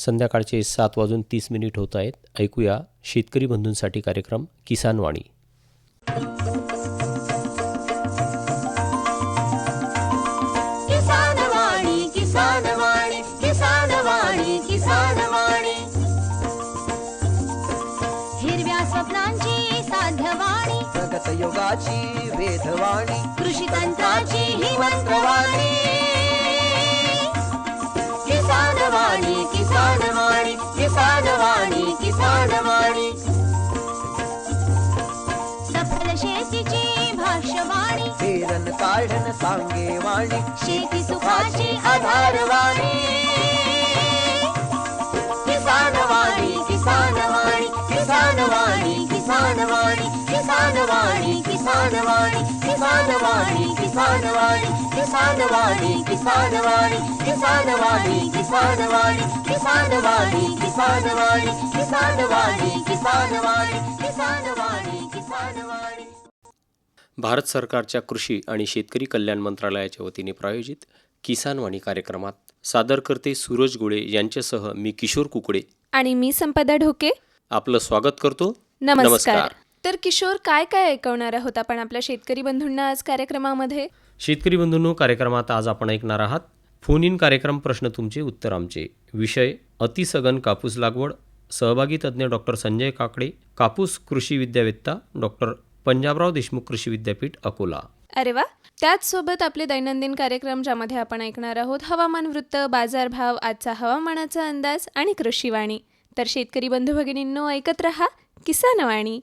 संध्याकाळचे 7:30 होत आहेत. ऐकूया शेतकरी बंधूंसाठी कार्यक्रम किसान वाणी. किसान वाणी, किसान वाणी, किसान वाणी, किसान वाणी. हिरव्या स्वप्नांची साध्यवाणी, प्रगत योगाची वेधवाणी, कृषी तंत्राची ही मंत्रवाणी. किसान वाणी, किसान वाणी, किसान वाणी, किसान वाणी. सफल शेतीची भाष्यवाणी, पेरन काढन सांगे वाणी, शेती सुखाची आधारवाणी. किसान वाणी, किसान वाणी, किसान वाणी, किसान वाणी, किसान वाणी, किसान वाणी, किसान वाणी, किसान वाणी, किसान वाणी, किसान वाणी, किसान वाणी, किसान वाणी, किसान वाणी, किसान वाणी, किसान वाणी, किसान वाणी, किसान वाणी, किसान वाणी. भारत सरकारच्या कृषी आणि शेतकरी कल्याण मंत्रालयाच्या वतीने प्रायोजित किसान वाणी कार्यक्रमात सादर करते सूरज गोळे यांच्यासह मी किशोर कुकडे आणि मी संपदा ढोके. आपलं स्वागत करतो. नमस्कार. तर किशोर, काय काय ऐकवणार आहोत आपण आपल्या शेतकरी बंधूंना आज कार्यक्रमामध्ये? शेतकरी बंधूंनो, कार्यक्रमात आज आपण ऐकणार आहात फोन इन कार्यक्रम, प्रश्न तुमचे उत्तर आमचे. विषय अतिसघन कापूस लागवड. सहभागी तज्ज्ञ डॉक्टर संजय काकडे, कापूस कृषी विद्यावेत्ता, डॉक्टर पंजाबराव देशमुख कृषी विद्यापीठ अकोला. अरे वा. त्याचसोबत आपले दैनंदिन कार्यक्रम, ज्यामध्ये आपण ऐकणार आहोत हवामान वृत्त, बाजारभाव, आजचा हवामानाचा अंदाज आणि कृषीवाणी. तर शेतकरी बंधू भगिनींनो, ऐकत रहा किसान वाणी.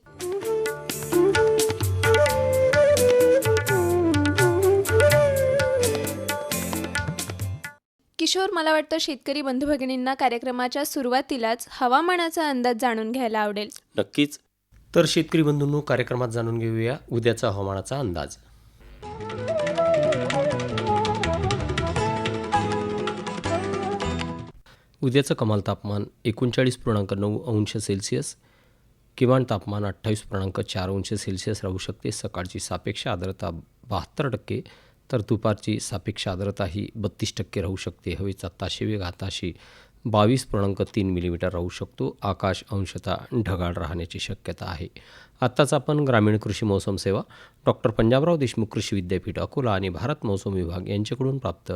किशोर, मला वाटतं शेतकरी बंधू भगिनींना कार्यक्रमाच्या सुरुवातीलाच हवामानाचा अंदाज जाणून घ्यायला आवडेल. नक्कीच. तर शेतकरी बंधूंनो, कार्यक्रमात जाणून घेऊया उद्याचा हवामानाचा अंदाज. उद्याचं कमाल तापमान 39.9 अंश सेल्सिअस, किमान तापमान 28.4 अंश सेल्सिअस राहू शकते. सकाळची सापेक्ष आर्द्रता 72%, तर दुपारची सापेक्ष आर्द्रता ही 32% राहू शकते. हवेचा ताशी वेग आताशी 22.3 मिलीमीटर राहू शकतो. आकाश अंशतः ढगाळ राहण्याची शक्यता आहे. आत्ताच आपण ग्रामीण कृषी मौसम सेवा, डॉक्टर पंजाबराव देशमुख कृषी विद्यापीठ अकोला आणि भारत मौसम विभाग यांच्याकडून प्राप्त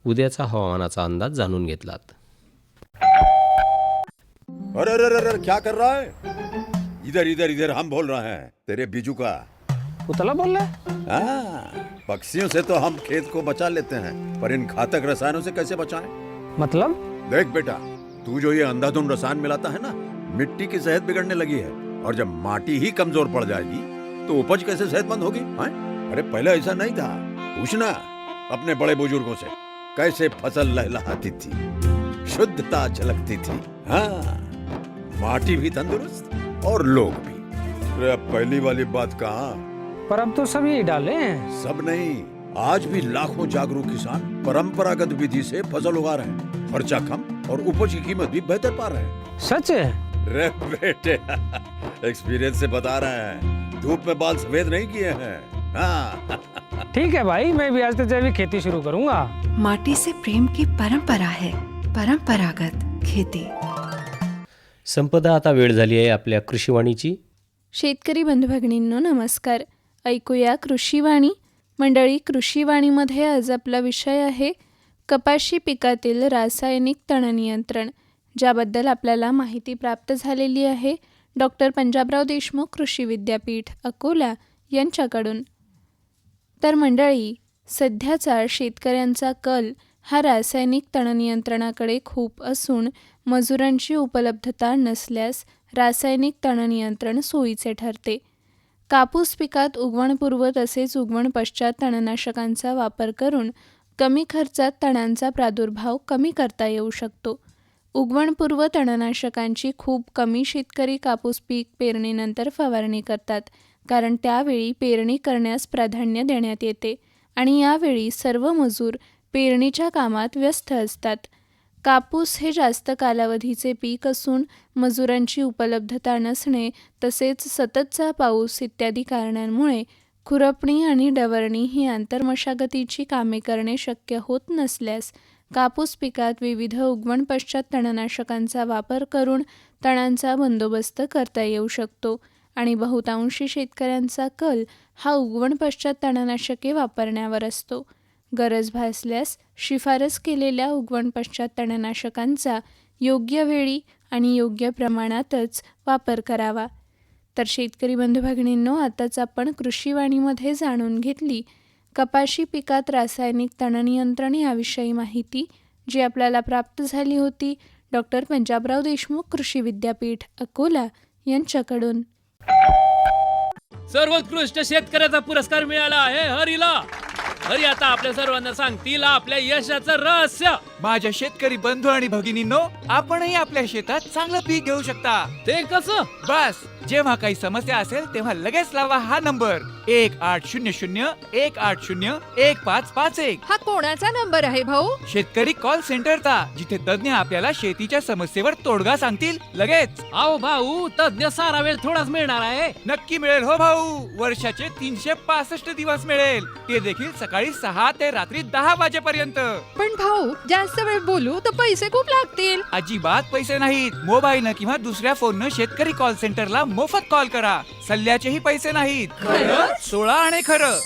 उद्याचा हवामानाचा अंदाज जाणून घेतलात. अरे अरे अरे क्या कर रहा है? इधर इधर इधर हम बोल रहे हैं तेरे बीजू का. पुतला बोल रहा है? हाँ, पक्षियों से तो हम खेत को बचा लेते हैं, पर इन घातक रसायनों से कैसे बचाएं? मतलब? देख बेटा, तू जो ये अंधाधुंध रसायन मिलाता है ना, मिट्टी की सेहत बिगड़ने लगी है. और जब माटी ही कमजोर पड़ जाएगी तो उपज कैसे सेहतमंद होगी? अरे पहले ऐसा नहीं था. पूछना अपने बड़े बुजुर्गों से, कैसे फसल लहलहाती थी, शुद्धता झलकती थी. हाँ, माटी भी तंदुरुस्त और लोग भी. अरे अब पहली वाली बात कहाँ? पर अब तो सब यही डाले हैं. सब नहीं, आज भी लाखों जागरूक किसान परंपरागत विधि से फसल उगा रहे हैं. खर्चा कम और उपज की कीमत भी बेहतर पा रहे हैं. सच है? रे बेटे, एक्सपीरियंस से बता रहे हैं. धूप में बाल सफेद नहीं किए हैं. हाँ. ठीक है भाई, मैं भी आज से जैविक खेती शुरू करूंगा. माटी से प्रेम की परंपरा है, परंपरागत खेती. संपदा, आता वेळ झाली आहे आपल्या कृषीवाणीची. शेतकरी बंधू भगिनींनो, नमस्कार. ऐकूया कृषीवाणी. मंडळी, कृषीवाणीमध्ये आज आपला विषय आहे कपाशी पिकातील रासायनिक तण नियंत्रण, ज्याबद्दल आपल्याला माहिती प्राप्त झालेली आहे डॉक्टर पंजाबराव देशमुख कृषी विद्यापीठ अकोला यांच्याकडून. तर मंडळी, सध्याचा शेतकऱ्यांचा कल हा रासायनिक तण नियंत्रणाकडे खूप असून मजुरांची उपलब्धता नसल्यास रासायनिक तण नियंत्रण सोयीचे ठरते. कापूस पिकात उगवणपूर्व तसेच उगवण पश्चात तणनाशकांचा वापर करून कमी खर्चात तणांचा प्रादुर्भाव कमी करता येऊ शकतो. उगवणपूर्व तणनाशकांची खूप कमी शेतकरी कापूस पीक पेरणीनंतर फवारणी करतात, कारण त्यावेळी पेरणी करण्यास प्राधान्य देण्यात येते आणि यावेळी सर्व मजूर पेरणीच्या कामात व्यस्त असतात. कापूस हे जास्त कालावधीचे पीक असून मजुरांची उपलब्धता नसणे तसेच सततचा पाऊस इत्यादी कारणांमुळे खुरपणी आणि डवरणी ही आंतरमशागतीची कामे करणे शक्य होत नसल्यास कापूस पिकात विविध उगवण पश्चात तणनाशकांचा वापर करून तणांचा बंदोबस्त करता येऊ शकतो आणि बहुतांशी शेतकऱ्यांचा कल हा उगवण पश्चात तणनाशके वापरण्यावर असतो. गरज भासल्यास शिफारस केलेल्या उगवण पश्चात तणनाशकांचा योग्य वेळी आणि योग्य प्रमाणातच वापर करावा. तर शेतकरी बंधू भगिनींनो, आताच आपण कृषीवाणीमध्ये जाणून घेतली कपाशी पिकात रासायनिक तणनियंत्रण याविषयी माहिती, जी आपल्याला प्राप्त झाली होती डॉक्टर पंजाबराव देशमुख कृषी विद्यापीठ अकोला यांच्याकडून. सर्वोत्कृष्ट शेतकऱ्याचा पुरस्कार मिळाला आहे हरीला. हरी आता आपल्या सर्वांना सांगतील आपल्या यशाचं रहस्य. माझ्या शेतकरी बंधू आणि भगिनींनो, आपणही आपल्या शेतात चांगलं पीक घेऊ शकता. ते कसं? बस जेव्हा काही समस्या असेल तेव्हा लगेच लावा हा नंबर 1800-180-1551. हा कोणाचा नंबर आहे भाऊ? शेतकरी कॉल सेंटरचा, जिथे तज्ञ आपल्याला शेतीच्या समस्येवर तोडगा सांगतील लगेच. अहो भाऊ, तज्ञ सारा वेळ थोडाच मिळणार आहे. नक्की मिळेल हो भाऊ. वर्षाचे 365 दिवस मिळेल, ते देखील सकाळी 6 ते रात्री 10 वाजेपर्यंत. पण भाऊ, जास्त वेळ बोलू तर पैसे खूप लागतील. अजिबात पैसे नाहीत. मोबाईलनं किंवा दुसऱ्या फोननं शेतकरी कॉल सेंटरला मोफत कॉल करा. सल्ल्याचेही पैसे नाहीत. 16 आणि खरं.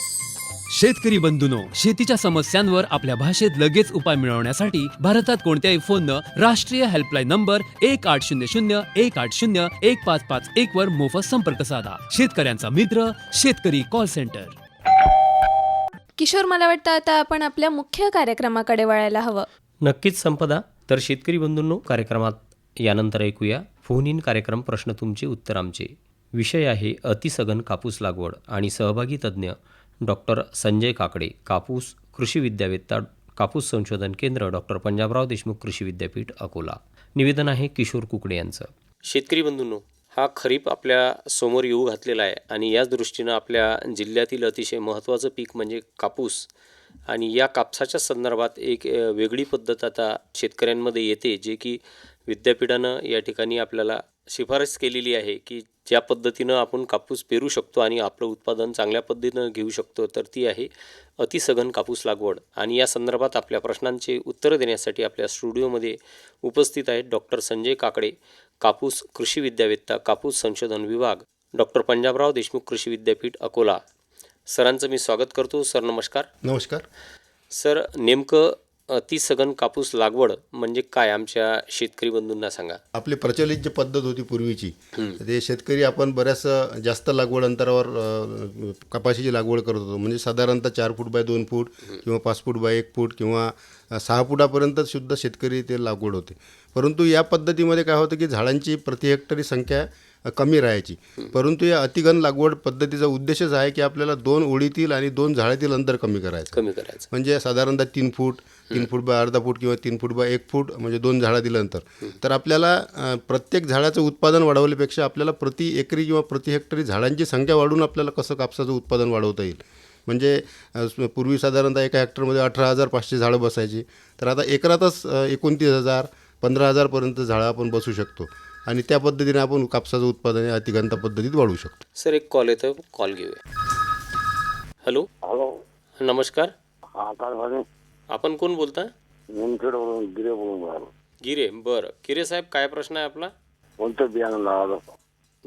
शेतकरी बंधूनो, शेतीच्या समस्यांवर आपल्या भाषेत लगेच उपाय मिळवण्यासाठी भारतात कोणत्याही फोननं राष्ट्रीय हेल्पलाईन नंबर 1800-180-1551 वर मोफत संपर्क साधा. शेतकऱ्यांचा मित्र शेतकरी कॉल सेंटर. किशोर, मला वाटतं आता आपण आपल्या मुख्य कार्यक्रमाकडे वळायला हवं. नक्कीच संपदा. तर शेतकरी बंधूंनो, कार्यक्रमात यानंतर ऐकूया फोन इन कार्यक्रम प्रश्न तुमचे उत्तर आमचे. विषय आहे अतिसघन कापूस लागवड आणि सहभागी तज्ज्ञ डॉक्टर संजय काकडे, कापूस कृषी विद्यावेत्ता, कापूस संशोधन केंद्र, डॉक्टर पंजाबराव देशमुख कृषी विद्यापीठ अकोला. निवेदन आहे किशोर कुकडे यांचं. शेतकरी बंधूंनो, हा खरीप आपल्या समोर येऊ घातलेला आहे आणि याच दृष्टीनं आपल्या जिल्ह्यातील अतिशय महत्त्वाचं पीक म्हणजे कापूस. आणि या कापसाच्या संदर्भात एक वेगळी पद्धत आता शेतकऱ्यांमध्ये येते, जे की विद्यापीठानं या ठिकाणी आपल्याला शिफारस केलेली आहे की ज्या पद्धतीनं आपण कापूस पेरू शकतो आणि आपलं उत्पादन चांगल्या पद्धतीनं घेऊ शकतो, तर ती आहे अतिसघन कापूस लागवड. आणि या संदर्भात आपल्या प्रश्नांचे उत्तरं देण्यासाठी आपल्या स्टुडिओमध्ये उपस्थित आहेत डॉक्टर संजय काकडे, कापूस कृषी विद्यावेत्ता, कापूस संशोधन विभाग, डॉक्टर पंजाबराव देशमुख कृषी विद्यापीठ अकोला. सरांचं मी स्वागत करतो. सर नमस्कार. नमस्कार सर, नेमकं अतिसघन कापूस लागवड म्हणजे काय, आमच्या शेतकरी बंधूंना सांगा. आपली प्रचलित जी पद्धत होती पूर्वीची, ते शेतकरी आपण बऱ्याच जास्त लागवड अंतरावर कपाशीची लागवड करत होतो. म्हणजे साधारणतः 4 फूट बाय 2 फूट किंवा 5 फूट बाय 1 फूट किंवा 6 फुटापर्यंत सुद्धा शेतकरी ते लागवड होते. परंतु या पद्धतीमध्ये काय होतं की झाडांची प्रति हेक्टरी संख्या कमी राहायची. परंतु या अतिघन लागवड पद्धतीचा उद्देशच आहे की आपल्याला 2 ओळीतील आणि 2 झाडातील अंतर कमी करायचं. म्हणजे साधारणतः 3 फूट बाय अर्धा फूट किंवा 3 फूट बाय 1 फूट म्हणजे 2 झाडातील अंतर. तर आपल्याला प्रत्येक झाडाचं उत्पादन वाढवल्यापेक्षा आपल्याला प्रति एकरी किंवा प्रति हेक्टरी झाडांची संख्या वाढवून आपल्याला कसं कापसाचं उत्पादन वाढवता येईल. म्हणजे पूर्वी साधारणतः एका हेक्टरमध्ये 18,500 झाडं बसायची, तर आता एकरातच 29,000 15,000पर्यंत झाडं आपण बसू शकतो. आणि त्या पद्धतीने आपण कापसाचं उत्पादन अतिघनता पद्धतीत वाढवू शकतो. सर, एक कॉल येतो, कॉल घेऊया. हॅलो. हॅलो, नमस्कार. हा काय झाले? आपण कोण बोलता? निमखेडवरून गिरे बोलून राहिलो. गिरे. बरं, गिरे साहेब, काय प्रश्न आहे आपला? कोणतं बियाणं लावायचं?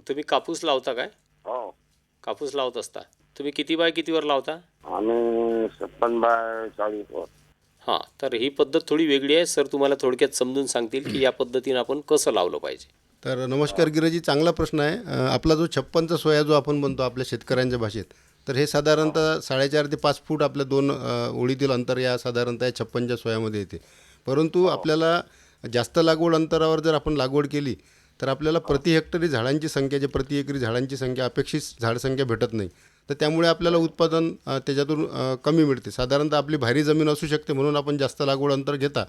तुम्ही कापूस लावता काय? हो, कापूस लावत असता. तुम्ही किती बाय कितीवर लावता? आम्ही 56 बाय 40 वर. हां, तर ही पद्धत थोडी वेगळी आहे. सर तुम्हाला थोडक्यात समजून सांगतील की या पद्धतीनं आपण कसं लावलं पाहिजे. तर नमस्कार गिरीजी, चांगला प्रश्न आहे. आपला जो 56चा सोया जो आपण म्हणतो आपल्या शेतकऱ्यांच्या भाषेत, तर हे साधारणतः 4.5 ते 5 फूट आपल्या 2 ओळीतील अंतर या साधारणतः 56च्या सोयामध्ये येते. परंतु आपल्याला जास्त लागवड अंतरावर जर आपण लागवड केली तर आपल्याला प्रति हेक्टरी झाडांची संख्या, जे प्रति एकरी झाडांची संख्या अपेक्षित झाडसंख्या भेटत नाही. तर त्यामुळे आपल्याला उत्पादन त्याच्यातून कमी मिळते. साधारणतः आपली भारी जमीन असू शकते म्हणून आपण जास्त लागवड अंतर घेता,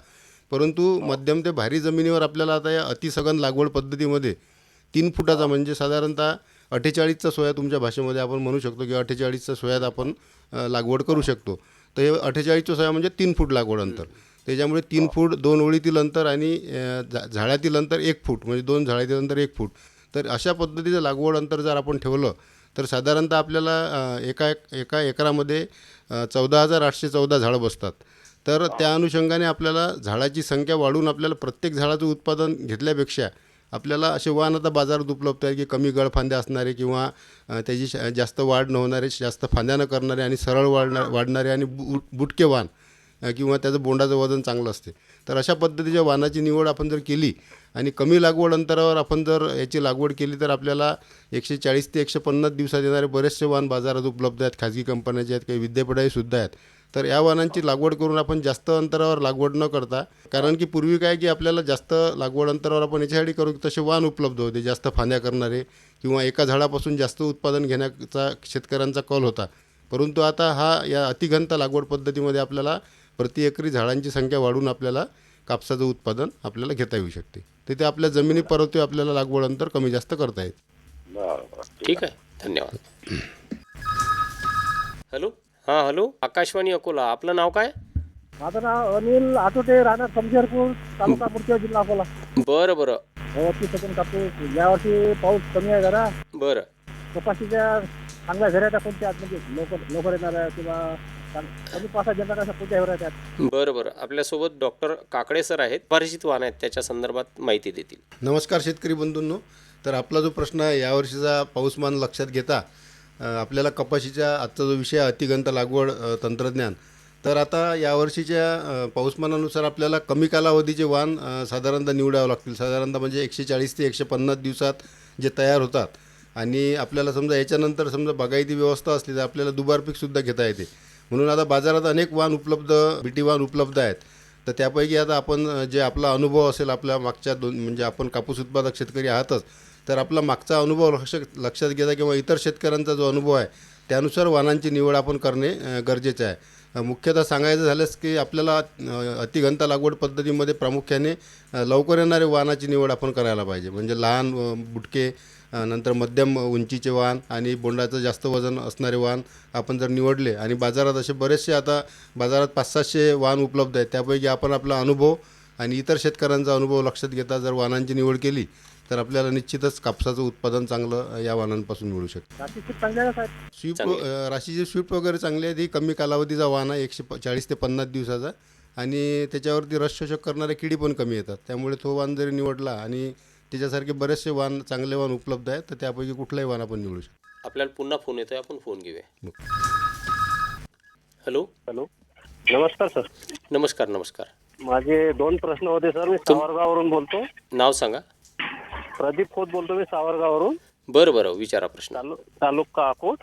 परंतु मध्यम ते भारी जमिनीवर आपल्याला आता या अतिसघन लागवड पद्धतीमध्ये 3 फुटाचा म्हणजे साधारणतः 48चा सोया तुमच्या भाषेमध्ये आपण म्हणू शकतो की 48चा सोयात आपण लागवड करू शकतो. तर हे 48चा सोया म्हणजे 3 फूट लागवड अंतर. त्याच्यामुळे 3 फूट 2 ओळीतील अंतर आणि झाडातील अंतर 1 फूट म्हणजे 2 झाडातील अंतर 1 फूट. तर अशा पद्धतीचं लागवड अंतर जर आपण ठेवलं तर साधारणतः आपल्याला एका एकरामध्ये 14,814 झाडं बसतात. तर त्या अनुषंगाने आपल्याला झाडाची संख्या वाढवून आपल्याला प्रत्येक झाडाचं उत्पादन घेतल्यापेक्षा आपल्याला असे वाण आता बाजारात उपलब्ध आहे की कमी गळफांद्या असणारे किंवा त्याची जास्त वाढ न होणारे, जास्त फांद्या न करणारे आणि सरळ वाढणारे आणि बुटके वाण किंवा त्याचं बोंडाचं वजन चांगलं असते. तर अशा पद्धतीच्या वाणाची निवड आपण जर केली आणि कमी लागवड अंतरावर आपण जर याची लागवड केली तर आपल्याला 140 ते 150 दिवसात येणारे बरेचसे वाण बाजारात उपलब्ध आहेत. खाजगी कंपन्याचे आहेत, काही विद्यापीठाहीसुद्धा आहेत. तर या वाणांची लागवड करून आपण जास्त अंतरावर लागवड न करता, कारण की पूर्वी काय की आपल्याला जास्त लागवड अंतरावर आपण याच्यासाठी करू तसे वाण उपलब्ध होते, जास्त फांद्या करणारे किंवा एका झाडापासून जास्त उत्पादन घेण्याचा शेतकऱ्यांचा कल होता. परंतु आता या अतिघनता लागवड पद्धतीमध्ये आपल्याला प्रति एकरी झाडांची संख्या वाढून आपल्याला कापसाचं उत्पादन आपल्याला घेता येऊ शकते. तिथे आपल्या जमिनी परवती आपल्याला लागवड अंतर कमी जास्त करता येते. बरं. ठीक आहे, धन्यवाद. हॅलो, हां हॅलो, आकाशवाणी अकोला. आपलं नाव काय? माझं नाव अनिल आटोटे, राहणार समशेरपूर, तालुका मुर्तिया, जिल्हा अकोला. बरं बरं 32 कापूस. यावर्षी पाऊस कमी आहे जरा. बरं. कपाशीच्या चांगल्या घराच्या कोणत्या म्हणजे लवकर येणाऱ्या किंवा कमी पावसात येणाऱ्या अशा कोणत्या घराच्या? बरं बरं, आपल्यासोबत डॉक्टर काकडे सर आहेत, परिचित वाहन आहेत, त्याच्या संदर्भात माहिती देतील. नमस्कार शेतकरी बंधूंनो. तर आपला जो प्रश्न आहे यावर्षीचा पाऊसमान लक्षात घेता आपल्याला कपाशीच्या आजचा जो विषय अतिघनता लागवड तंत्रज्ञान, तर आता यावर्षीच्या पाऊसमानानुसार आपल्याला कमी कालावधीचे वाण साधारणतः निवडावं लागतील. साधारणतः म्हणजे 140 ते 150 दिवसात जे तयार होतात आणि आपल्याला समजा याच्यानंतर समजा बागायती व्यवस्था असली तर आपल्याला दुबार पीकसुद्धा घेता येते. म्हणून आता बाजारात अनेक वाण उपलब्ध, बीटी वाण उपलब्ध आहेत. तर त्यापैकी आता आपण जे आपला अनुभव असेल आपल्या मागच्या म्हणजे आपण कापूस उत्पादक शेतकरी आहातच, तर आपला मागचा अनुभव लक्षात घेता किंवा इतर शेतकऱ्यांचा जो अनुभव आहे त्यानुसार वाणांची निवड आपण करणे गरजेचे आहे. मुख्यतः सांगायचं झाल्यास की आपल्याला अतिघनता लागवड पद्धतीमध्ये प्रामुख्याने लवकर येणारे वाणाची निवड आपण करायला पाहिजे. म्हणजे लहान बुटके, नंतर मध्यम उंचीचे वाण आणि बोंडाचं जास्त वजन असणारे वाण आपण जर निवडले आणि बाजारात असे बरेचसे आता बाजारात 500-700 वाण उपलब्ध आहेत, त्यापैकी आपण आपला अनुभव आणि इतर शेतकऱ्यांचा अनुभव लक्षात घेता जर वाणांची निवड केली तर आपल्याला निश्चितच कापसाचं उत्पादन चांगलं या वाणांपासून मिळू शकतं. राशीचे स्वीप वगैरे चांगले आहेत. ही कमी कालावधीचा वाण आहे, 140 ते 50 दिवसाचा, आणि त्याच्यावरती रस शोषक करणाऱ्या किडी पण कमी येतात. त्यामुळे तो वाण जरी निवडला आणि त्याच्यासारखे बरेचसे वाण, चांगले वाण उपलब्ध आहेत, तर त्यापैकी कुठलाही वाण आपण निवडू शकतो. आपल्याला पुन्हा फोन येतोय, आपण फोन घेऊया. हॅलो हॅलो, नमस्कार सर. नमस्कार नमस्कार. माझे 2 प्रश्न होते सर. मी सावरगाववरून बोलतो. नाव सांगा. प्रदीप खोत बोलतो मी सावरगाववरून. बरं बरं, विचारा प्रश्न. तालुका अकोट.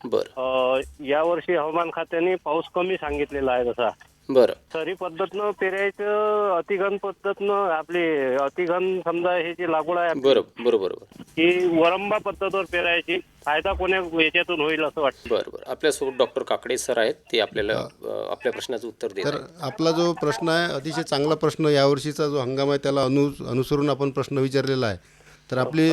बरं. यावर्षी हवामान खात्याने पाऊस कमी सांगितलेला आहे. तसा बरं. सरी पद्धतनं पेरायचं, अतिघन पद्धतनं आपली अतिघन समजा हे जी लागवड आहे बरोबर की वरंबा पद्धतीवर पेरायची, फायदा कोण्या याच्यातून होईल असं वाटतं? बरं. आपल्यासोबत डॉक्टर काकडे सर आहेत, ते आपल्याला आपल्या प्रश्नाचं उत्तर देतात. तर आपला जो प्रश्न आहे अतिशय चांगला प्रश्न, यावर्षीचा जो हंगाम आहे त्याला अनुसरून आपण प्रश्न विचारलेला आहे. तर आपली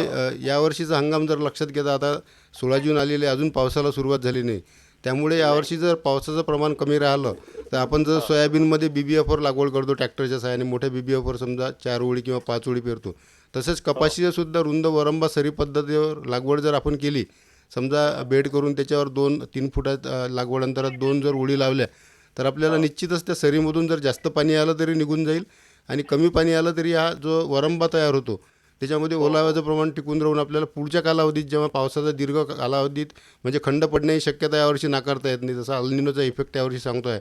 यावर्षीचा हंगाम जर लक्षात घेता, आता 16 जून आलेले, अजून पावसाला सुरुवात झाली नाही. त्यामुळे यावर्षी जर पावसाचं प्रमाण कमी राहिलं तर आपण जर सोयाबीनमध्ये BBFवर लागवड करतो ट्रॅक्टरच्या सहाय्याने, मोठ्या BBFवर समजा 4 ओळी किंवा 5 ओळी पेरतो. तसेच कपाशीचं सुद्धा रुंद वरंबा सरी पद्धतीवर लागवड जर आपण केली, समजा बेड करून त्याच्यावर 2-3 फुटात लागवड अंतरात 2 जर ओळी लावल्या तर आपल्याला निश्चितच त्या सरीमधून जर जास्त पाणी आलं तरी निघून जाईल आणि कमी पाणी आलं तरी हा जो वरंबा तयार होतो त्याच्यामध्ये ओलाव्याचं प्रमाण टिकून राहून आपल्याला पुढच्या कालावधीत जेव्हा पावसाचा दीर्घ कालावधीत म्हणजे खंड पडण्याची शक्यता यावर्षी नाकारता येत नाही, जसा अल निनोचा इफेक्ट यावर्षी सांगतो आहे.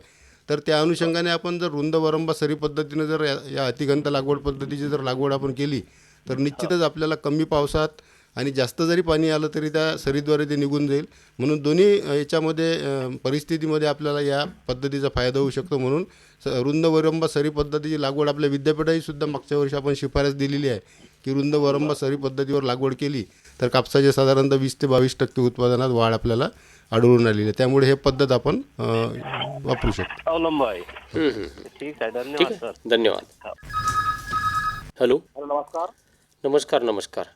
तर त्या अनुषंगाने आपण जर रुंद वरंबा सरी पद्धतीनं जर या अतिघनता लागवड पद्धतीची जर लागवड आपण केली तर निश्चितच आपल्याला कमी पावसात आणि जास्त जरी पाणी आलं तरी त्या सरीद्वारे ते निघून जाईल. म्हणून दोन्ही याच्यामध्ये परिस्थितीमध्ये आपल्याला या पद्धतीचा फायदा होऊ शकतो. म्हणून रुंद वरंबा सरी पद्धतीची लागवड आपल्या विद्यापीठाही सुद्धा मागच्या वर्षी आपण शिफारस दिलेली आहे की रुंद वरंबा सरी पद्धतीवर लागवड केली तर कापसाचे साधारणतः 20 ते 22% उत्पादनात वाढ आपल्याला आढळून आलेली आहे. त्यामुळे हे पद्धत आपण वापरू शकतो. अवलंब आहे. ठीक आहे, धन्यवाद सर. धन्यवाद. हॅलो, नमस्कार. नमस्कार.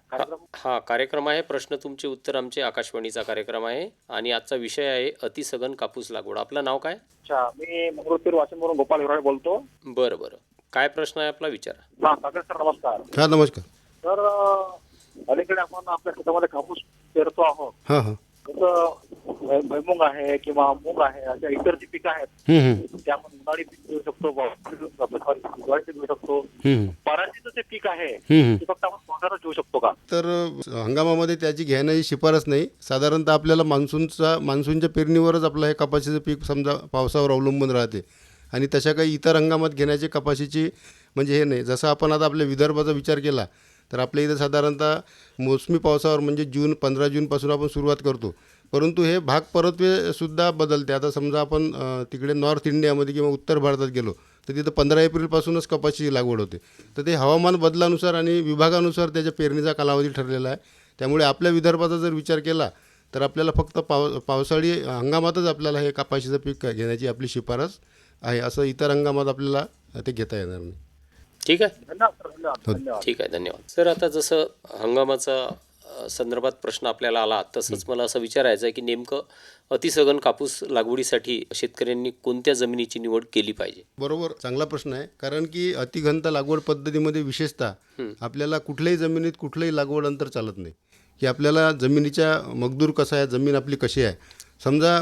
हा कार्यक्रम आहे प्रश्न तुमचे उत्तर आमचे, आकाशवाणीचा कार्यक्रम आहे आणि आजचा विषय आहे अतिसघन कापूस लागवड. आपलं नाव काय? अच्छा, मी मंगरुळपीर वाशिमवरून गोपाल हिराळे बोलतो. बरं. काय प्रश्न आहे आपला, विचारा. सर नमस्कार. हां नमस्कार. तर अलीकडे आपण आपल्या शेतामध्ये कापूस पेरतो आहोत. हां. भुईमुग आहे किंवा मूग आहे अशा इतर जी पिकं आहेत ते आपण उन्हाळी पीक घेऊ शकतो, हिवाळी पीक घेऊ शकतो. पराठीचं जे पीक आहे ते फक्त आपण पावसाळ्यात घेऊ शकतो का? तर हंगामामध्ये त्याची घेण्याची शिफारस नाही. साधारणतः आपल्याला मान्सूनच्या पेरणीवरच आपलं हे कपाशीचं पीक समजा पावसावर अवलंबून राहते आणि तशा काही इतर हंगामात घेण्याची कपाशीची म्हणजे हे नाही. जसं आपण आता आपल्या विदर्भाचा विचार केला तर आपल्या इथं साधारणतः मोसमी पावसावर म्हणजे 15 जूनपासून आपण सुरुवात करतो. परंतु हे भाग परत्वेसुद्धा बदलते. आता समजा आपण तिकडे नॉर्थ इंडियामध्ये किंवा उत्तर भारतात गेलो तर तिथं 15 एप्रिलपासूनच कपाशीची लागवड होते. तर ते हवामान बदलानुसार आणि विभागानुसार त्याच्या पेरणीचा कालावधी ठरलेला आहे. त्यामुळे आपल्या विदर्भाचा जर विचार केला तर आपल्याला फक्त पावसाळी हंगामातच आपल्याला हे कपाशीचं पीक घेण्याची आपली शिफारस आहे. असं इतर हंगामात आपल्याला ते घेता येणार नाही. ठीक आहे, धन्यवाद. ठीक आहे, धन्यवाद सर. आता जसं हंगामाचा संदर्भात प्रश्न आपल्याला आला तसंच मला असं विचारायचं आहे की नेमकं अतिसघन कापूस लागवडीसाठी शेतकऱ्यांनी कोणत्या जमिनीची निवड केली पाहिजे? बरोबर, चांगला प्रश्न आहे. कारण की अतिघनता लागवड पद्धतीमध्ये विशेषतः आपल्याला कुठल्याही जमिनीत कुठलंही लागवड अंतर चालत नाही. की आपल्याला जमिनीच्या मगदूर कसा आहे, जमीन आपली कशी आहे. समजा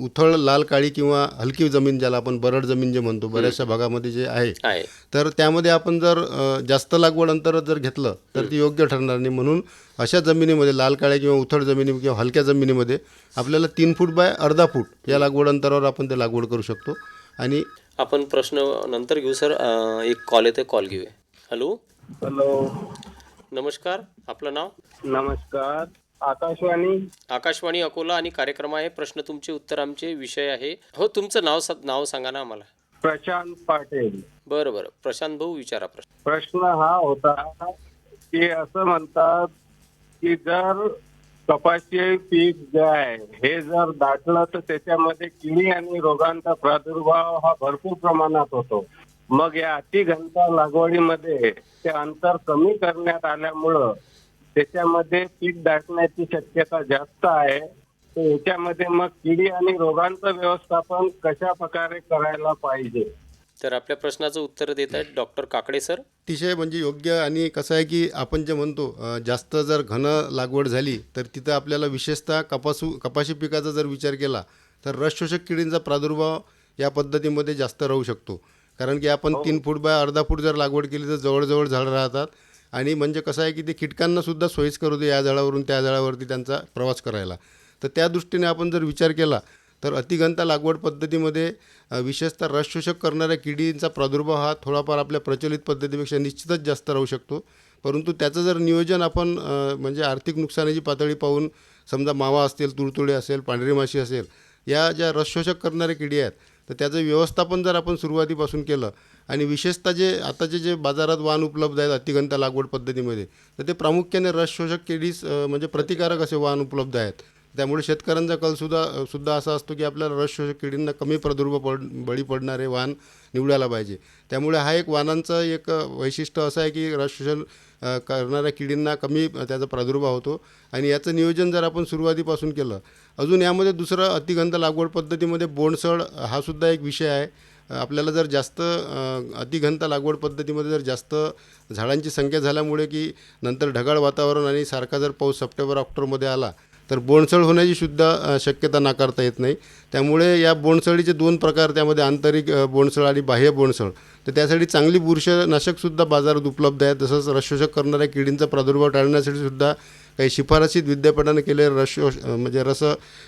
उथळ लाल काळी किंवा हलकी जमीन ज्याला आपण बरड जमीन जे म्हणतो बऱ्याचशा भागामध्ये जे आहे तर त्यामध्ये आपण जर जास्त लागवड अंतर जर घेतलं तर ती योग्य ठरणार नाही. म्हणून अशा जमिनीमध्ये लाल काळ्या किंवा उथळ जमिनी किंवा हलक्या जमिनीमध्ये आपल्याला 3 फूट बाय अर्धा फूट या लागवड अंतरावर आपण ते लागवड करू शकतो. आणि आपण प्रश्न नंतर घेऊ सर. एक कॉल येते, कॉल घेऊया. हॅलो नमस्कार, आपलं नाव? नमस्कार, आकाशवाणी अकोला आणि कार्यक्रम आहे प्रश्न तुमचे उत्तर आमचे, विषय आहे. हो, तुमचं नाव सांगा ना आम्हाला. प्रशांत पाटील. बरं बरं, प्रशांत भाऊ विचारा प्रश्न. प्रश्न हा होता की असं म्हणतात की जर कपाशी पीक जे आहे हे जर दाटलं तर त्याच्यामध्ये किडी आणि रोगांचा प्रादुर्भाव हा भरपूर प्रमाणात होतो. मग या अतिघनता लागवडीमध्ये ते अंतर कमी करण्यात आल्यामुळं त्याच्यामध्ये पीक दाटण्याची शक्यता जास्त आहे. तर याच्यामध्ये मग किडी आणि रोगांचं व्यवस्थापन कशा प्रकारे करायला पाहिजे? तर आपल्या प्रश्नाचं उत्तर देत आहेत डॉक्टर काकडे सर. अतिशय म्हणजे योग्य. आणि कसं आहे की आपण जे म्हणतो जास्त जर घन लागवड झाली तर तिथं आपल्याला विशेषतः कपाशी पिकाचा जर विचार केला तर रस शोषक किडींचा प्रादुर्भाव या पद्धतीमध्ये जास्त राहू शकतो. कारण की आपण 3 फूट बाय अर्धा फूट जर लागवड केली तर जवळजवळ झाडं राहतात. आणि म्हणजे कसं आहे की ते कीटकांनासुद्धा सोयीस्कर होते या झाडावरून त्या झाडावरती त्यांचा प्रवास करायला. तर त्या दृष्टीने आपण जर विचार केला तर अतिघनता लागवड पद्धतीमध्ये विशेषतः रस शोषक करणाऱ्या किडींचा प्रादुर्भाव हा थोडाफार आपल्या प्रचलित पद्धतीपेक्षा निश्चितच जास्त राहू शकतो. परंतु त्याचं जर नियोजन आपण म्हणजे आर्थिक नुकसानाची पातळी पाहून समजा मावा असेल, तुडतुडे असेल, पांढरी माशी असेल, या ज्या रस शोषक करणाऱ्या किडी आहेत तर त्याचं व्यवस्थापन जर आपण सुरुवातीपासून केलं आणि विशेषतः जे आताचे जे बाजारात वाण उपलब्ध आहेत अतिघनता लागवड पद्धतीमध्ये तर ते प्रामुख्याने रस शोषक किडीस म्हणजे प्रतिकारक असे वाण उपलब्ध आहेत. त्यामुळे शेतकऱ्यांचा कलसुद्धा असा असतो की आपल्याला रस शोषक किडींना कमी प्रादुर्भाव बळी पडणारे वाण निवडायला पाहिजे. त्यामुळे हा एक वाणांचं एक वैशिष्ट्य असं आहे की रस शोषण करणाऱ्या किडींना कमी त्याचा प्रादुर्भाव होतो. आणि याचं नियोजन जर आपण सुरुवातीपासून केलं. अजून यामध्ये दुसरं अतिघनता लागवड पद्धतीमध्ये बोंडसड हा सुद्धा एक विषय आहे. आपल्याला जर जास्त अतिघनता लागवड पद्धतीमध्ये जर जास्त झाडांची संख्या झाल्यामुळे की नंतर ढगाळ वातावरण आणि सारखा जर पाऊस सप्टेंबर ऑक्टोबरमध्ये आला तर बोंडसळ होण्याची सुद्धा शक्यता नाकारता येत नाही. त्यामुळे या बोंडसळीचे 2 प्रकार, त्यामध्ये आंतरिक बोंडसळ आणि बाह्य बोंडसळ. तर त्यासाठी चांगली बुरशीनाशकसुद्धा बाजारात उपलब्ध आहे. तसंच रसशोषक करणाऱ्या किडींचा प्रादुर्भाव टाळण्यासाठी सुद्धा काही शिफारशीत विद्यापीठाने केलेले म्हणजे रस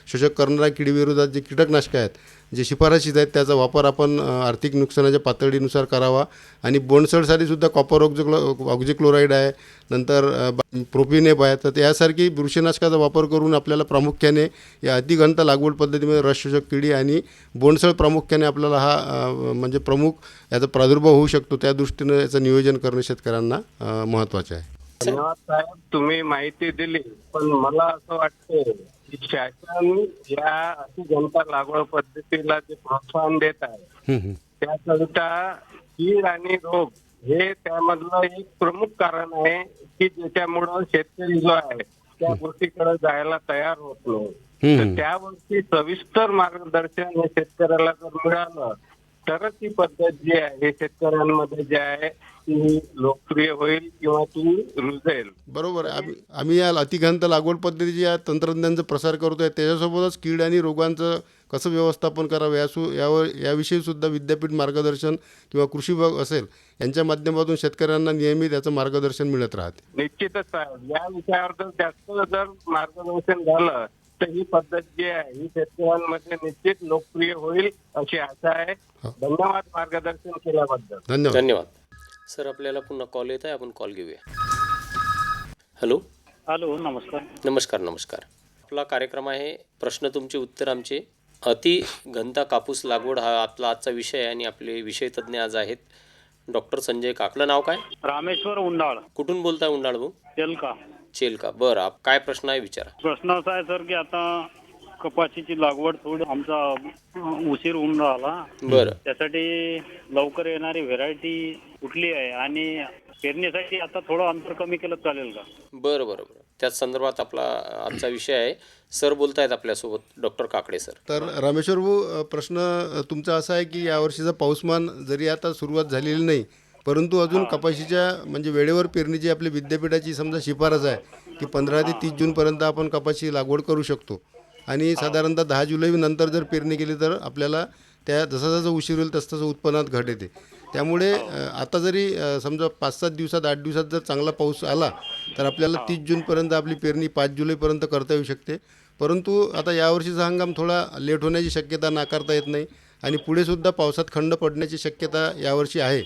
शोषक करणाऱ्या किडीविरोधात जे कीटकनाशकं आहेत जे शिफारशीत आहेत त्याचा वापर आपण आर्थिक नुकसानाच्या पातळीनुसार करावा. आणि बोंडसळसाठी सुद्धा कॉपर ऑक्झिक्लोराईड आहे, नंतर प्रोपिनेप आहे. तर यासारखी बुरशीनाशकाचा वापर करून आपल्याला प्रामुख्याने या अतिघनता लागवड पद्धतीमध्ये रस शोषक किडी आणि बोंडसळ प्रामुख्याने आपल्याला हा म्हणजे प्रमुख याचा प्रादुर्भाव होऊ शकतो. त्या दृष्टीनं याचं नियोजन करणं शेतकऱ्यांना महत्त्वाचं आहे. धन्यवाद साहेब, तुम्ही माहिती दिली. पण मला असं वाटतं की शासन या अतिघनता लागवड पद्धतीला जे प्रोत्साहन देत आहे त्याकरिता कीड आणि रोग हे त्यामधलं एक प्रमुख कारण आहे की ज्याच्यामुळं शेतकरी जो आहे त्या गोष्टीकडे जायला तयार होत नाही. तर त्यावरती सविस्तर मार्गदर्शन हे शेतकऱ्याला जर मिळालं तरच ही पद्धत जी आहे शेतकऱ्यांमध्ये जी आहे ती लोकप्रिय होईल किंवा ती रुजेल. बरोबर आहे. आम्ही या अतिघांत लागवड पद्धतीची या तंत्रज्ञानाचा प्रसार करतोय, त्याच्यासोबतच कीड आणि रोगांचं कसं व्यवस्थापन करावं याविषयी सुद्धा विद्यापीठ मार्गदर्शन किंवा कृषी विभाग असेल यांच्या माध्यमातून शेतकऱ्यांना नियमित याचं मार्गदर्शन मिळत राहते. निश्चितच साहेब, या विषयावर जर मार्गदर्शन झालं तर ही पद्धत जी आहे ही शेतकऱ्यांमध्ये निश्चित लोकप्रिय होईल अशी आशा आहे. धन्यवाद मार्गदर्शन केल्याबद्दल. धन्यवाद. धन्यवाद. सर आपल्याला पुन्हा कॉल येत आहे, आपण कॉल घेऊया. हॅलो. हॅलो, नमस्कार. नमस्कार. नमस्कार. आपला कार्यक्रम आहे प्रश्न तुमचे उत्तर आमचे. अति घनता कापूस लागवड हा आपला आजचा विषय आहे आणि आपले विषय तज्ज्ञ आज आहेत डॉक्टर संजय काकडे. आपलं नाव काय? रामेश्वर उंडाळ. कुठून बोलताय उंडाळ भाऊ? तेलका. चेलका. बरं, काय प्रश्न आहे विचारा. प्रश्न असा आहे सर की आता कपाशीची लागवड थोडी आमचा उशीर होऊन राहिला. बरं. त्यासाठी लवकर येणारी व्हेरायटी कुठली आहे आणि पेरणीसाठी आता थोडं अंतर कमी केलं चालेल का? बरं बरं बरं. त्याच संदर्भात आपला आजचा विषय आहे. सर बोलतायत आपल्यासोबत डॉक्टर काकडे सर. तर रामेश्वर भाऊ, प्रश्न तुमचा असा आहे की यावर्षीचा पाऊसमान जरी आता सुरुवात झालेली नाही, परंतु अजून कपाशीच्या म्हणजे वेळेवर पेरणीची आपली विद्यापीठाची समजा शिफारस आहे की 15 ते 30 जूनपर्यंत आपण कपाशी लागवड करू शकतो आणि साधारणतः 10 जुलै नंतर जर पेरणी केली तर आपल्याला त्या जसं उशीर होईल तसं उत्पन्नात घट येते. त्यामुळे आता जरी समजा 5-7 दिवसात 8 दिवसात जर चांगला पाऊस आला तर आपल्याला 30 जूनपर्यंत आपली पेरणी 5 जुलैपर्यंत करता येऊ शकते. परंतु आता यावर्षीचा हंगाम थोडा लेट होण्याची शक्यता नाकारता येत नाही आणि पुढेसुद्धा पावसात खंड पडण्याची शक्यता यावर्षी आहे.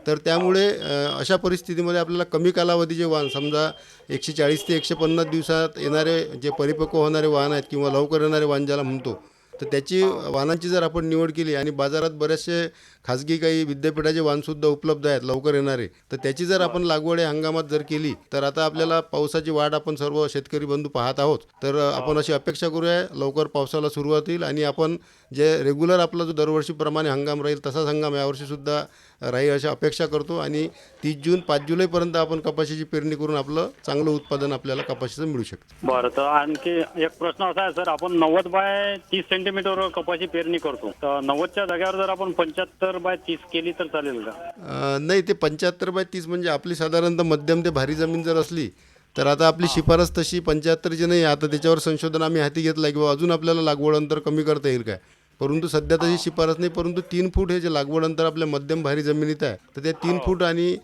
तर त्यामुळे अशा परिस्थितीमध्ये आपल्याला कमी कालावधीचे वाण समजा 140 ते 150 दिवसात येणारे जे परिपक्व होणारे वाण आहेत किंवा लवकर येणारे वाण ज्याला म्हणतो, तर त्याची वाणांची जर आपण निवड केली आणि बाजारात बरेचसे खाजगी काही विद्यापीठाचे वाणसुद्धा उपलब्ध आहेत लवकर येणारे, तर त्याची जर आपण लागवड या हंगामात जर केली तर आता आपल्याला पावसाची वाढ आपण सर्व शेतकरी बंधू पाहत आहोत. तर आपण अशी अपेक्षा करूया लवकर पावसाला सुरुवात होईल आणि आपण जे रेग्युलर आपला जो दरवर्षीप्रमाणे हंगाम राहील तसाच हंगाम यावर्षीसुद्धा राहील अशी अपेक्षा करतो आणि 30 जून 5 जुलैपर्यंत आपण कपाशीची पेरणी करून आपलं चांगलं उत्पादन आपल्याला कपाशीचं मिळू शकतं. बरं, तर आणखी एक प्रश्न असा आहे सर, आपण 90 बाय 30 सेंटीमीटर कपाशी पेरणी करतो, तर 90च्या जागेवर जर आपण 75 बाय 30 केली तर चालेल का? नाही, ते 75 बाय 30 म्हणजे आपली साधारणतः मध्यम ते भारी जमीन जर असली तर आता आपली शिफारस तशी 75ची नाही. आता त्याच्यावर संशोधन आम्ही हाती घेतलं आहे किंवा अजून आपल्याला लागवड अंतर कमी करता येईल काय, परंतु सध्या तशी शिफारस नाही. परंतु 3 फूट हे जे लागवड अंतर आपल्या मध्यम भारी जमिनीत आहे तर ते 3 फूट आणि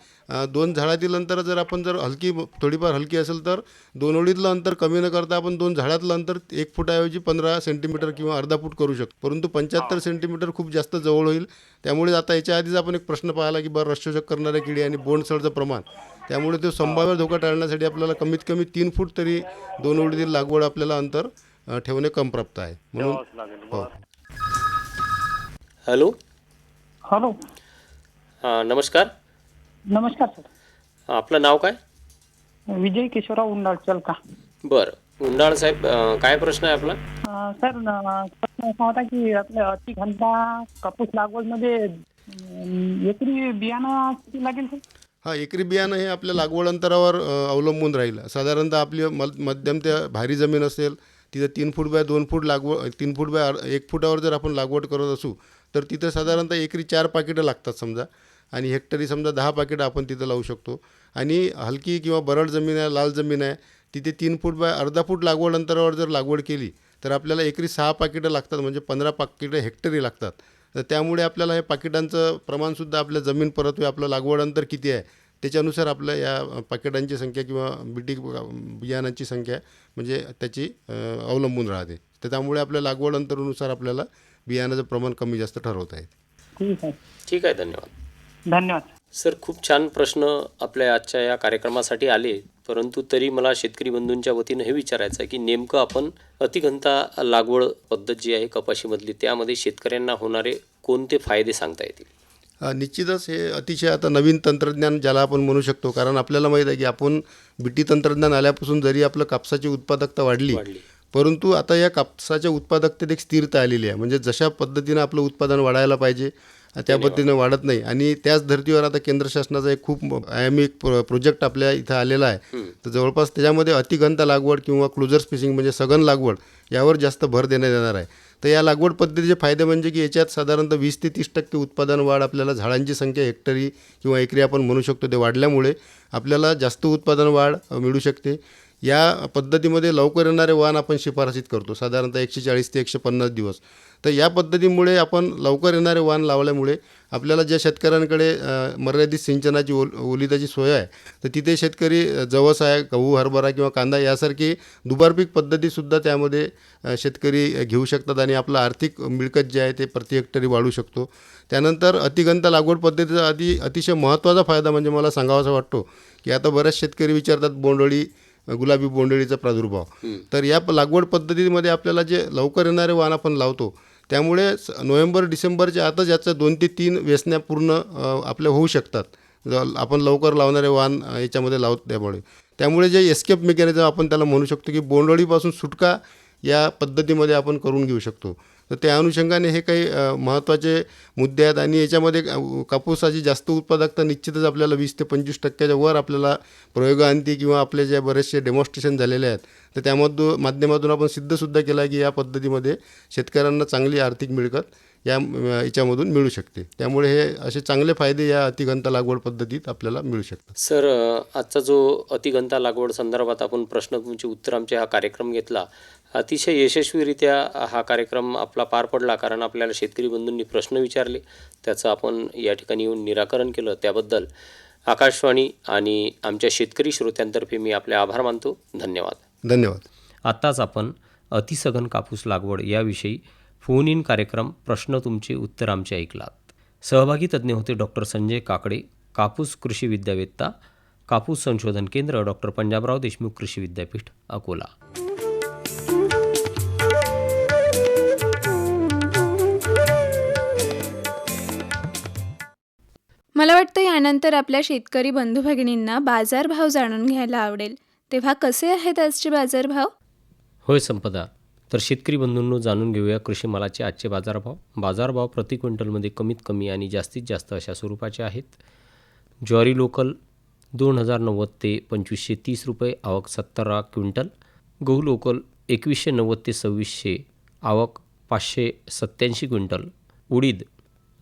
2 झाडातील अंतर जर आपण थोडीफार हलकी असेल तर 2 ओळीतलं अंतर कमी न करता आपण 2 झाडातलं अंतर 1 फुटाऐवजी 15 सेंटीमीटर किंवा अर्धा फूट करू शकतो. परंतु 75 सेंटीमीटर खूप जास्त जवळ होईल. त्यामुळे आता याच्या आधीच आपण एक प्रश्न पाहिला की बरं रसशोषक करणाऱ्या किडी आणि बोंडसळचं प्रमाण, त्यामुळे तो संभाव्य धोका टाळण्यासाठी आपल्याला कमीत कमी 3 फूट तरी 2 ओळीतील लागवड आपल्याला अंतर ठेवणे क्रमप्राप्त आहे. म्हणून हॅलो. हॅलो. हां, नमस्कार. नमस्कार सर. आपलं नाव काय? विजय केशवराव उंडाळ चलका. बरं, उंडाळ साहेब, काय प्रश्न आहे आपला? सर, प्रश्न असा होता की आपल्या अतिघनता कापूस लागवडमध्ये एकरी बियाणं किती लागेल सर? हां, एकरी बियाणं हे आपल्या लागवड अंतरावर अवलंबून राहील. साधारणतः आपली मध्यम ते भारी जमीन असेल तिथं 3 foot by 2 foot 3 foot by 1 फुटावर जर आपण लागवड करत असू तर तिथं साधारणतः एकरी 4 पाकिटं लागतात समजा आणि हेक्टरी समजा 10 पाकिटं आपण तिथं लावू शकतो. आणि हलकी किंवा बरड जमीन आहे, लाल जमीन आहे, तिथे 3 फूट बाय अर्धा फूट लागवड अंतरावर जर लागवड केली तर आपल्याला एकरी 6 पाकिटं लागतात, म्हणजे 15 पाकिटं हेक्टरी लागतात. तर त्यामुळे आपल्याला हे पाकिटांचं प्रमाणसुद्धा आपल्या जमीन परत्वे आपलं लागवड अंतर किती आहे त्याच्यानुसार आपल्या या पाकिटांची संख्या किंवा बियाणांची संख्या म्हणजे त्याची अवलंबून राहते. तर त्यामुळे आपल्या लागवड अंतरानुसार आपल्याला बियाणाचं प्रमाण कमी जास्त ठरवता येते. ठीक आहे, धन्यवाद. धन्यवाद सर. खूप छान प्रश्न आपल्या आजच्या या कार्यक्रमासाठी आले, परंतु तरी मला शेतकरी बंधूंच्या वतीनं हे विचारायचं आहे की नेमकं आपण अतिघनता लागवड पद्धत जी आहे कपाशीमधली त्यामध्ये शेतकऱ्यांना होणारे कोणते फायदे सांगता येतील? निश्चितच हे अतिशय आता नवीन तंत्रज्ञान ज्याला आपण म्हणू शकतो, कारण आपल्याला माहीत आहे की आपण बीटी तंत्रज्ञान आल्यापासून जरी आपलं कापसाची उत्पादकता वाढली परंतु आता या कापसाच्या उत्पादकतेत एक स्थिरता आलेली आहे. म्हणजे जशा पद्धतीनं आपलं उत्पादन वाढायला पाहिजे त्या पद्धतीनं वाढत नाही. आणि त्याच धर्तीवर आता केंद्र शासनाचा एक खूप आयामी एक प्रोजेक्ट आपल्या इथं आलेला आहे. तर जवळपास त्याच्यामध्ये अतिघनता लागवड किंवा क्लोजर स्पेसिंग म्हणजे सघन लागवड यावर जास्त भर देण्यात येणार आहे. तर या लागवड पद्धतीचे फायदे म्हणजे की याच्यात साधारणतः 20 ते 30% उत्पादन वाढ, आपल्याला झाडांची संख्या हेक्टरी किंवा एकरी आपण म्हणू शकतो ते वाढल्यामुळे आपल्याला जास्त उत्पादन वाढ मिळू शकते. या पद्धतीमध्ये लवकर येणारे वाण आपण शिफारसीत करतो, साधारणतः 140 ते 150 दिवस. तर या पद्धतीमुळे आपण लवकर येणारे वाण लावल्यामुळे आपल्याला ज्या शेतकऱ्यांकडे मर्यादित सिंचनाची ओलिताची सोय आहे, तर तिथे शेतकरी जवस आहे, गहू, हरभरा किंवा कांदा यासारखी दुबार पीक पद्धतीसुद्धा त्यामध्ये शेतकरी घेऊ शकतात आणि आपलं आर्थिक मिळकत जे आहे ते प्रति हेक्टरी वाढू शकतो. त्यानंतर अतिघनता लागवड पद्धतीचा अतिशय महत्त्वाचा फायदा म्हणजे मला सांगावासा वाटतो की आता बऱ्याच शेतकरी विचारतात बोंडअळी, गुलाबी बोंडअळीचा प्रादुर्भाव. तर या लागवड पद्धतीमध्ये आपल्याला जे लवकर येणारे वाण आपण लावतो त्यामुळे नोव्हेंबर-डिसेंबरच्या आतच याचं 2 ते 3 वेचण्या पूर्ण आपल्या होऊ शकतात, आपण लवकर लावणारे वाण याच्यामध्ये लावतो. त्यामुळे जे एस्केप मेकॅनिझम आपण त्याला म्हणू शकतो की बोंडअळीपासून सुटका या पद्धतीमध्ये आपण करून घेऊ शकतो. तर त्या अनुषंगाने हे काही महत्त्वाचे मुद्दे आहेत. आणि याच्यामध्ये कापूसाची जास्त उत्पादकता निश्चितच आपल्याला 20 ते 25% वर आपल्याला प्रयोगांती किंवा आपले जे बरेचसे डेमॉन्स्ट्रेशन झालेले आहेत तर त्यामधून माध्यमातून आपण सिद्धसुद्धा केला की या पद्धतीमध्ये शेतकऱ्यांना चांगली आर्थिक मिळकत याच्यामधून मिळू शकते. त्यामुळे हे असे चांगले फायदे या अतिघनता लागवड पद्धतीत आपल्याला मिळू शकतात. सर, आजचा जो अतिघनता लागवड संदर्भात आपण प्रश्न तुमचे उत्तर आमचे हा कार्यक्रम घेतला, अतिशय यशस्वीरित्या हा कार्यक्रम आपला पार पडला. कारण आपल्याला शेतकरी बंधूंनी प्रश्न विचारले, त्याचं आपण या ठिकाणी येऊन निराकरण केलं. त्याबद्दल आकाशवाणी आणि आमच्या शेतकरी श्रोत्यांतर्फे मी आपले आभार मानतो. धन्यवाद. धन्यवाद. आत्ताच आपण अतिसघन कापूस लागवड याविषयी फोन इन कार्यक्रम प्रश्न तुमचे उत्तर आमचे ऐकलात. सहभागी तज्ज्ञ होते डॉक्टर संजय काकडे, कापूस कृषी विद्यावेत्ता, कापूस संशोधन केंद्र, डॉक्टर पंजाबराव देशमुख कृषी विद्यापीठ, अकोला. मला वाटतं यानंतर आपल्या शेतकरी बंधू भगिनींना बाजारभाव जाणून घ्यायला आवडेल. तेव्हा कसे आहेत आजचे बाजारभाव? होय संपदा. तर शेतकरी बंधूंनो, जाणून घेऊया कृषी मालाचे आजचे बाजारभाव. बाजारभाव प्रति क्विंटलमध्ये कमीत कमी आणि जास्तीत जास्त अशा स्वरूपाचे आहेत. ज्वारी लोकल 2090 ते 2530 रुपये, आवक 17 क्विंटल. गहू लोकल 2190 ते 2600, आवक 587 क्विंटल. उडीद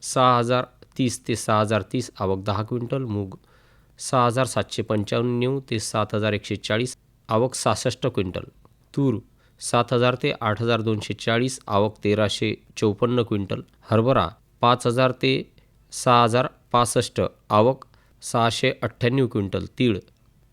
6030 ते 6030, आवक 10 क्विंटल. मूग 6795 ते 7140, आवक 66 क्विंटल. तूर 7000 ते 8240, आवक 1354 क्विंटल. हरभरा 5000 ते 6065, आवक 698 क्विंटल. तीळ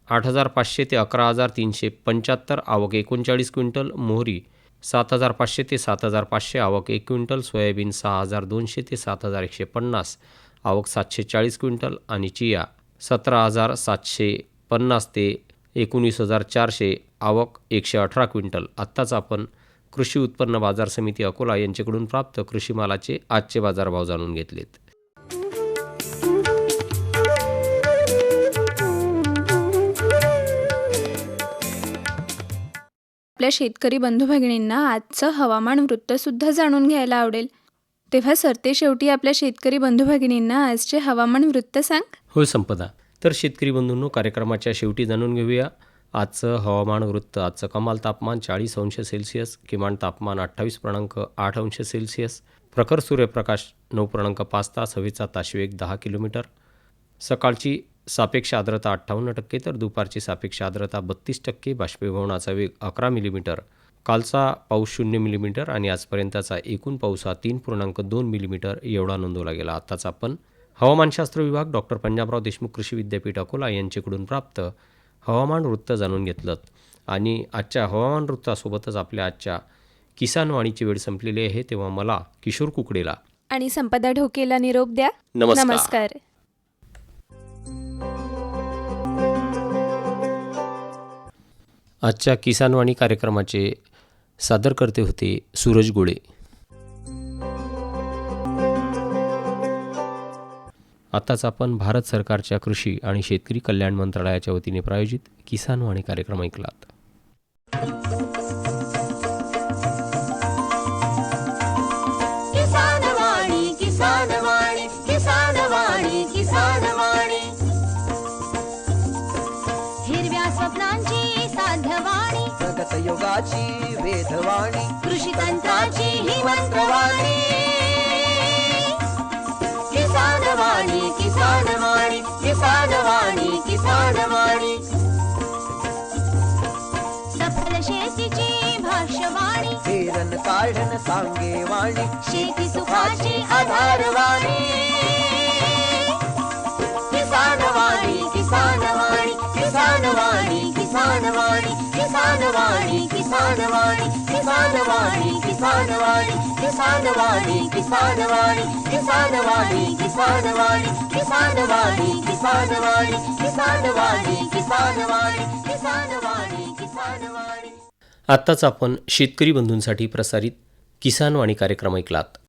8500 ते 11375, आवक 39 क्विंटल. मोहरी 7500 ते 7500, आवक 1 क्विंटल. सोयाबीन 6200 ते 7150, आवक 740 क्विंटल. आणि चिया 17750 ते 19400, आवक 118 क्विंटल. आत्ताच आपण कृषी उत्पन्न बाजार समिती अकोला यांच्याकडून प्राप्त कृषी मालाचे आजचे बाजारभाव जाणून घेतलेत. आपल्या शेतकरी बंधू भगिनींना आजचं हवामान वृत्तसुद्धा जाणून घ्यायला आवडेल. तेव्हा सरते शेवटी आपल्या शेतकरी बंधू भगिनींना आजचे हवामान वृत्त सांग. होय संपदा. तर शेतकरी बंधूंनो, कार्यक्रमाच्या शेवटी जाणून घेऊया आजचं हवामान वृत्त. आजचं कमाल तापमान 40 अंश सेल्सिअस, किमान तापमान 28.8 अंश सेल्सिअस, प्रखर सूर्यप्रकाश 9.5 तास, हवेचा ताशवेग 10 किलोमीटर. सकाळची सापेक्ष आर्द्रता 58%, तर दुपारची सापेक्ष आर्द्रता 32%, बाष्पीभवनाचा वेग 11 मिलीमीटर. कालचा पाऊस 0 मिलीमीटर आणि आजपर्यंतचा एकूण पाऊस हा 3.2 मिलीमीटर एवढा नोंदवला गेला. आत्ताच आपण हवामानशास्त्र विभाग डॉक्टर पंजाबराव देशमुख कृषी विद्यापीठ अकोला यांच्याकडून प्राप्त हवामान वृत्त जाणून घेतलं. आणि आजच्या हवामान वृत्तासोबतच आपल्या आजच्या किसान वाणीची वेळ संपलेली आहे. तेव्हा मला किशोर कुकडेला आणि संपदा ढोकेला निरोप द्या. नमस्कार. आजच्या किसान वाणी कार्यक्रमाचे सादरकर्ते होते सूरज गोळे. आताच आपण भारत सरकारच्या कृषी आणि शेतकरी कल्याण मंत्रालयाच्या वतीने प्रायोजित किसान वाणी कार्यक्रम ऐकलात. किसान वाणी, किसान वाणी, नव्या स्वप्नांची साध्यवाणी प्रगत योगाची वेधवाणी कृषी तंत्राची ही मंत्रवाणी किसान वाणी किसान वाणी किसान वाणी किसान वाणी सफल शेतीची भाष्यवाणी पेरन काढन सांगे वाणी शेती सुखाची आधारवाणी किसान वाणी किसान वाणी किसान वाणी किसान वाणी किसान वाणी किसान वाणी किसान वाणी किसान वाणी किसान वाणी किसान वाणी किसान वाणी किसान वाणी किसान वाणी किसान वाणी किसान वाणी किसान वाणी किसान वाणी किसान वाणी. आत्ताच आपण शेतकरी बंधूंसाठी प्रसारित किसान वाणी कार्यक्रम ऐकलात.